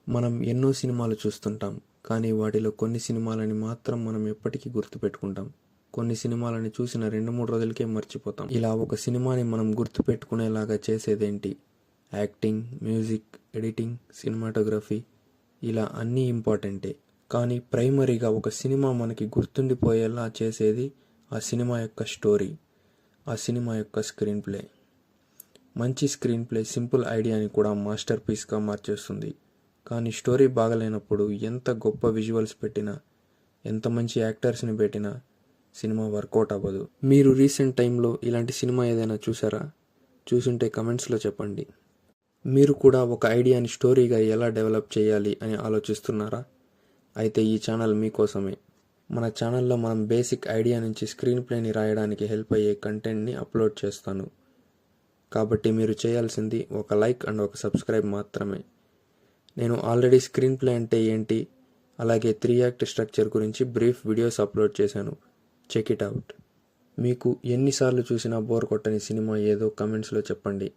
మనం ఎన్నో సినిమాలు చూస్తుంటాం, కానీ వాటిలో కొన్ని సినిమాలని మాత్రం మనం ఎప్పటికీ గుర్తుపెట్టుకుంటాం. కొన్ని సినిమాలని చూసిన 2-3 రోజులకే మర్చిపోతాం. ఇలా ఒక సినిమాని మనం గుర్తుపెట్టుకునేలాగా చేసేదేంటి? యాక్టింగ్, మ్యూజిక్, ఎడిటింగ్, సినిమాటోగ్రఫీ ఇలా అన్నీ ఇంపార్టెంటే. కానీ ప్రైమరీగా ఒక సినిమా మనకి గుర్తుండిపోయేలా చేసేది ఆ సినిమా యొక్క స్టోరీ, ఆ సినిమా యొక్క స్క్రీన్ ప్లే. మంచి స్క్రీన్ ప్లే సింపుల్ ఐడియాని కూడా మాస్టర్ పీస్గా మార్చేస్తుంది. కానీ స్టోరీ బాగలేనప్పుడు ఎంత గొప్ప విజువల్స్ పెట్టినా, ఎంత మంచి యాక్టర్స్ని పెట్టినా సినిమా వర్కౌట్ అవ్వదు. మీరు రీసెంట్ టైంలో ఇలాంటి సినిమా ఏదైనా చూసారా? చూసుంటే కమెంట్స్లో చెప్పండి. మీరు కూడా ఒక ఐడియాని స్టోరీగా ఎలా డెవలప్ చేయాలి అని ఆలోచిస్తున్నారా? అయితే ఈ ఛానల్ మీకోసమే. మన ఛానల్లో మనం బేసిక్ ఐడియా నుంచి స్క్రీన్ ప్లేని రాయడానికి హెల్ప్ అయ్యే కంటెంట్ని అప్లోడ్ చేస్తాను. కాబట్టి మీరు చేయాల్సింది ఒక లైక్ అండ్ ఒక సబ్స్క్రైబ్ మాత్రమే. నేను ఆల్రెడీ స్క్రీన్ ప్లే అంటే ఏంటి, అలాగే 3 యాక్ట్ స్ట్రక్చర్ గురించి బ్రీఫ్ వీడియోస్ అప్లోడ్ చేశాను. Check it out. మీకు ఎన్నిసార్లు చూసినా బోర్ కొట్టని సినిమా ఏదో కమెంట్స్లో చెప్పండి.